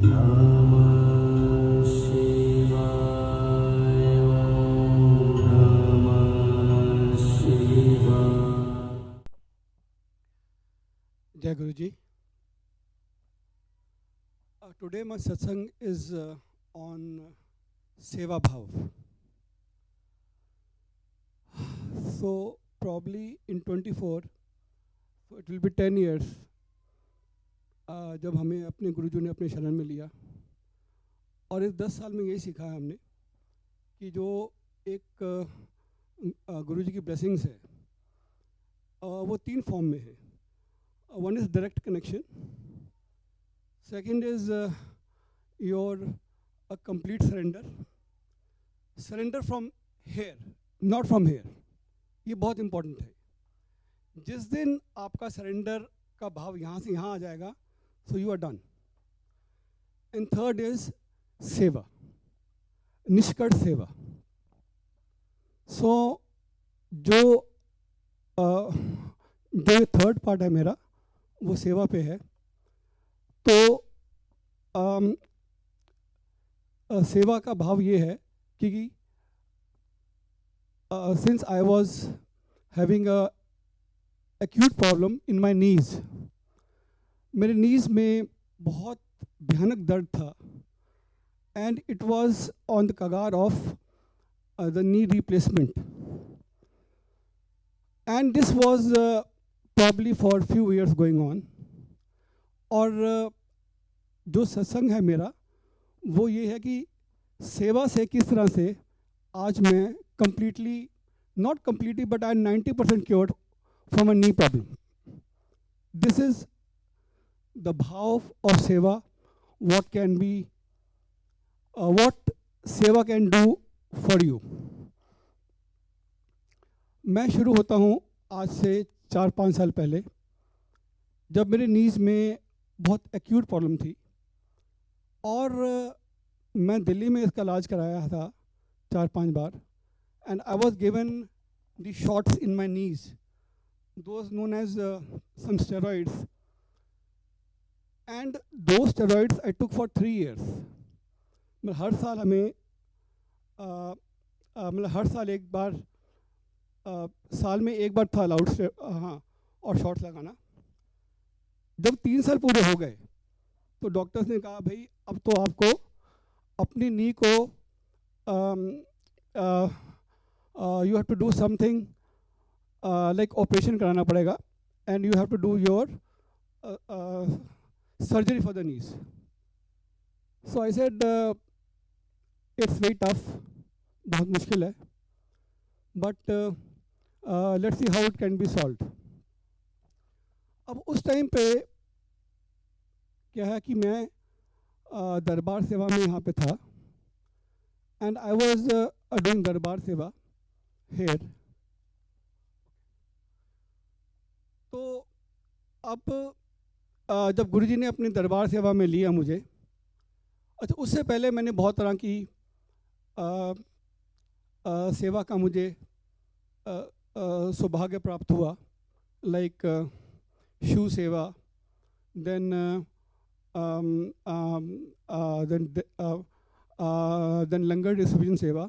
नमः शिवाय नमः शिवाय। Jai Guruji. Today my satsang is on Seva Bhav. So probably in 24, so it will be 10 years जब हमें अपने गुरुजी ने अपने शरण में लिया, और इस 10 साल में यही सीखा है हमने कि जो एक गुरुजी की ब्लेसिंग्स है वो 3 फॉर्म में है. One is direct connection. Second is your a complete surrender. Surrender from here, not from here. ये बहुत important है. जिस दिन आपका surrender का भाव यहाँ से यहाँ आ जाएगा, so you are done. And third is सेवा, निष्कर्ष सेवा. So जो थर्ड पार्ट है मेरा, वो सेवा पे है. तो सेवा का भाव ये है कि since I was having a acute problem in my knees, मेरे नीज़ में बहुत भयानक दर्द था, and it was on the कगार of the knee replacement, and this was probably for few years going on. और जो सत्संग है मेरा वो ये है कि सेवा से किस तरह से आज मैं completely, not completely, but I'm 90% cured from a knee problem. This is the bhav of seva, what can be, what seva can do for you. मैं शुरू होता हूँ आज से 4-5 साल पहले, जब मेरे नीज़ में बहुत एक्यूट प्रॉब्लम थी, और मैं दिल्ली में इसका इलाज कराया था 4-5 बार, and I was given the shots in my knees, those known as some steroids, and those steroids I took for 3 years. मतलब हर साल हमें मतलब हर साल एक बार साल में एक बार था अलाउड हाँ और शॉट्स लगाना. जब 3 साल पूरे हो गए तो डॉक्टर्स ने कहा भाई अब तो आपको अपनी नी को you have to do something like operation कराना पड़ेगा, and you have to do your surgery for the knees. So I said it's very tough, बहुत मुश्किल है, but let's see how it can be solved. अब उस time पे क्या है कि मैं दरबार सेवा में यहाँ पे था, and I was doing दरबार सेवा here. तो अब जब गुरुजी ने अपनी दरबार सेवा में लिया मुझे, अच्छा उससे पहले मैंने बहुत तरह की सेवा का मुझे सौभाग्य प्राप्त हुआ, लाइक शू सेवा, देन लंगर डिस्ट्रीब्यूशन सेवा,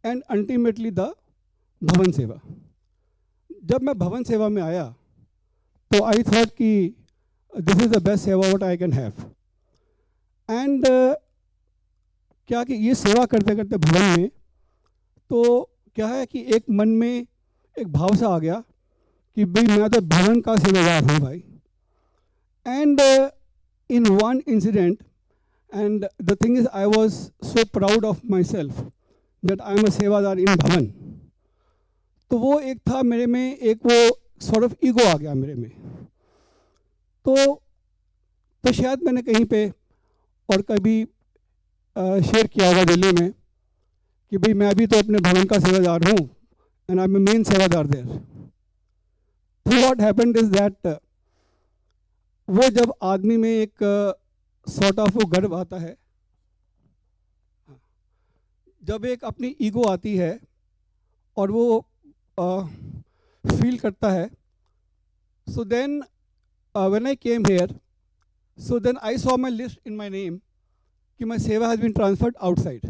एंड अल्टीमेटली द भवन सेवा. जब मैं भवन सेवा में आया तो आई थॉट कि दिस इज़ द बेस्ट सेवा what I can have. And क्या कि ये सेवा करते करते भवन में तो क्या है कि एक मन में एक भाव सा आ गया कि भाई मैं तो भवन का सेवादार हूँ भाई. And in one incident, and the thing is I was so proud of my self that I am a सेवादार इन भवन. तो वो एक था मेरे में, एक वो सॉर्ट ऑफ ईगो आ गया मेरे में. तो शायद मैंने कहीं पे और कभी शेयर किया होगा दिल्ली में कि भाई मैं भी तो अपने भवन का सेवादार हूँ, एंड आई एम मेन सेवादार देयर. तो व्हाट हैपेंड इज दैट वो जब आदमी में एक सॉर्ट ऑफ वो गर्व आता है, जब एक अपनी ईगो आती है और वो फील करता है, so then when I came here So then I saw my list in my name कि my सेवा has been transferred outside.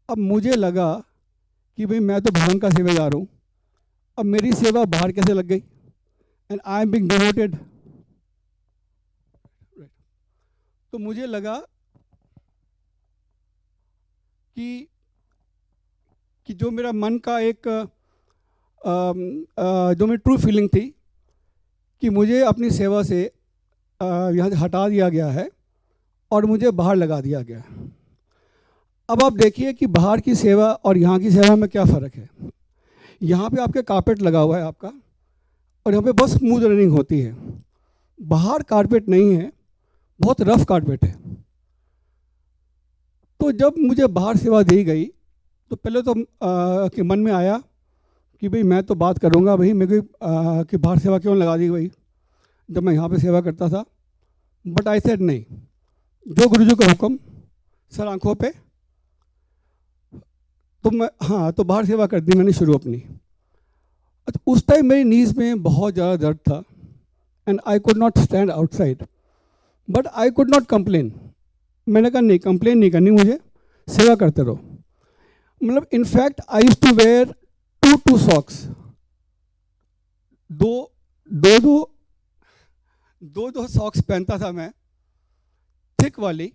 अब मुझे लगा कि भाई मैं तो भवन का सेवादार हूँ, अब मेरी सेवा बाहर कैसे लग गई, and I am being demoted. तो मुझे लगा कि जो मेरा मन का एक जो मेरी ट्रू फीलिंग थी कि मुझे अपनी सेवा से यहाँ से हटा दिया गया है और मुझे बाहर लगा दिया गया है. अब आप देखिए कि बाहर की सेवा और यहाँ की सेवा में क्या फ़र्क है. यहाँ पे आपके कारपेट लगा हुआ है आपका, और यहाँ पे बहुत स्मूथ रनिंग होती है. बाहर कारपेट नहीं है, बहुत रफ कारपेट है. तो जब मुझे बाहर सेवा दी गई तो पहले तो कि मन में आया कि भाई मैं तो बात करूँगा भाई मेरे को कि बाहर सेवा क्यों लगा दी भाई जब मैं यहाँ पे सेवा करता था. बट आई सेड नहीं, जो गुरुजी का हुक्म सर आंखों पे, तो मैं तो बाहर सेवा कर दी मैंने शुरू अपनी. तो उस टाइम मेरी नीज़ में बहुत ज़्यादा दर्द था and I could not stand outside, but I could not complain. मैंने कहा नहीं, कंप्लेन नहीं करनी मुझे, सेवा करते रहो. मतलब in fact I used to wear two socks, दो सॉक्स पहनता था मैं, थिक वाली,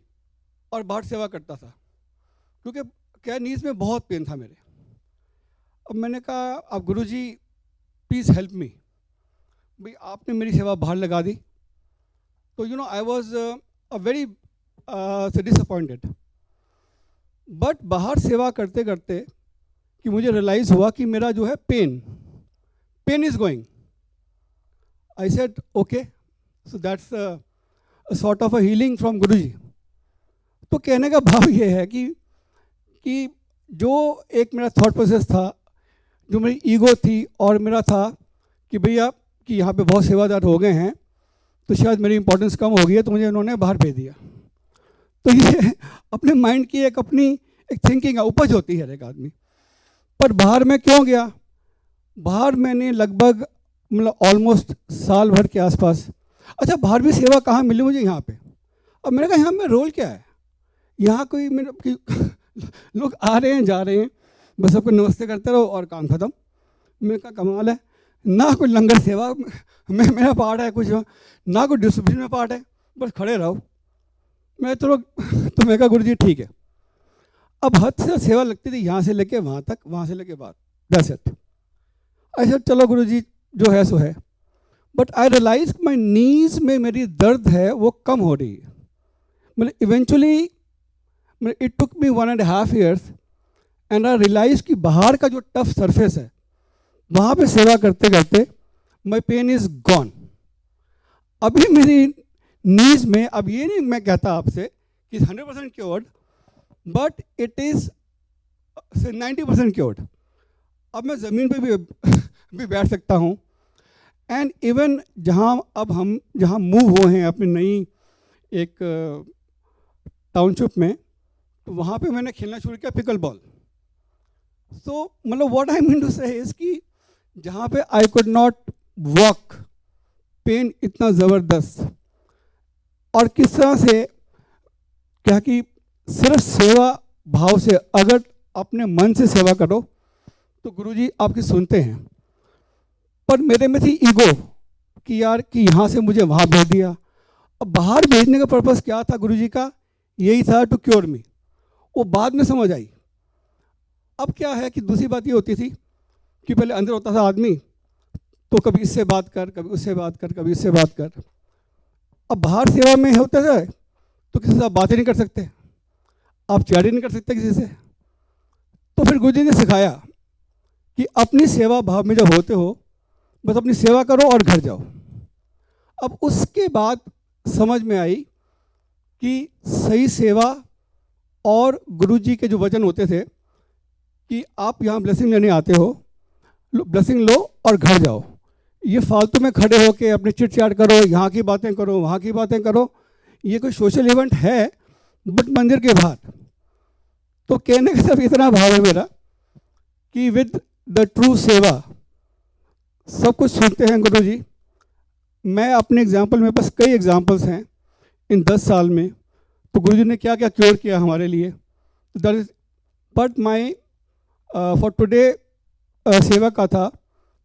और बाहर सेवा करता था क्योंकि क्या नीज़ में बहुत पेन था मेरे. अब मैंने कहा अब गुरुजी प्लीज़ हेल्प मी, भाई आपने मेरी सेवा बाहर लगा दी. तो you know I was a very disappointed. But बाहर सेवा करते करते कि मुझे रियलाइज़ हुआ कि मेरा जो है pain is going. I said okay, so that's sort of a healing from Guruji. तो कहने का भाव ये है कि जो एक मेरा थॉट प्रोसेस था, जो मेरी ईगो थी और मेरा था कि भैया कि यहाँ पे बहुत सेवादार हो गए हैं तो शायद मेरी इंपॉर्टेंस कम हो गई है, तो मुझे इन्होंने बाहर भेज दिया. तो ये अपने माइंड की अपनी थिंकिंग उपज होती है एक आदमी. पर बाहर मैं क्यों गया? बाहर मैंने लगभग मतलब ऑलमोस्ट साल भर के आसपास. अच्छा, बाहर भी सेवा कहाँ मिली मुझे? यहाँ पे. अब मैंने कहा यहाँ में रोल क्या है, यहाँ कोई मेरे लोग आ रहे हैं जा रहे हैं, बस सबको नमस्ते करते रहो और काम खत्म. मैंने कहा कमाल है, ना कोई लंगर सेवा में मेरा पार्ट है कुछ, ना कोई डिस्ट्रीब्यूशन में पार्ट है, बस खड़े रहो. मैं तो मैं कहा गुरुजी ठीक है. अब हद से सेवा लगती थी यहाँ से लेके वहाँ तक, वहाँ से लेके बाद, दैट्स इट. ऐसा चलो गुरुजी जो है सो है. बट आई रियलाइज माई नीज में मेरी दर्द है वो कम हो रही है. मतलब eventually it took me 1.5 years and I realise कि बाहर का जो टफ सरफेस है वहाँ पे सेवा करते करते माई पेन इज़ गॉन. अभी मेरी नीज में, अब ये नहीं मैं कहता आपसे कि 100% cured, but it is 90% cured. अब मैं ज़मीन पे भी बैठ सकता हूँ. एंड इवन हम जहाँ मूव हुए हैं अपनी नई एक टाउनशिप में, तो वहाँ पे मैंने खेलना शुरू किया पिकल बॉल. सो मतलब what I mean to say is कि जहाँ पे I could not walk, pain इतना ज़बरदस्त, और किस तरह से क्या कि सिर्फ सेवा भाव से अगर अपने मन से सेवा करो तो गुरुजी आपकी सुनते हैं. पर मेरे में थी ईगो कि यार कि यहाँ से मुझे वहाँ भेज दिया. अब बाहर भेजने का पर्पस क्या था गुरुजी का? यही था टू क्योर मी. वो बाद में समझ आई. अब क्या है कि दूसरी बात ये होती थी कि पहले अंदर होता था आदमी, तो कभी इससे बात कर, कभी उससे बात कर, कभी इससे बात कर. अब बाहर सेवा में होता है तो किसी से आप बातें नहीं कर सकते, आप चैट ही नहीं कर सकते किसी से. तो फिर गुरुजी ने सिखाया कि अपनी सेवा भाव में जब होते हो बस अपनी सेवा करो और घर जाओ. अब उसके बाद समझ में आई कि सही सेवा और गुरुजी के जो वचन होते थे कि आप यहाँ ब्लेसिंग लेने आते हो, ब्लेसिंग लो और घर जाओ. ये फालतू में खड़े होके अपने चिट चैट करो, यहाँ की बातें करो, वहाँ की बातें करो, ये कोई सोशल इवेंट है बट मंदिर के बाहर. तो कहने का सिर्फ इतना भाव है मेरा कि विद द ट्रू सेवा सब कुछ सुनते हैं गुरुजी, मैं अपने एग्जाम्पल, मेरे पास कई एग्जाम्पल्स हैं इन 10 साल में, तो गुरुजी ने क्या क्या क्योर किया हमारे लिए. That is but my for today सेवा का था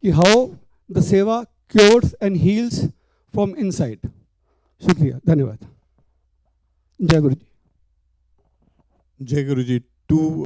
कि how the seva cures and heals from inside. शुक्रिया, धन्यवाद. जय गुरु जी. जय गुरु जी. 2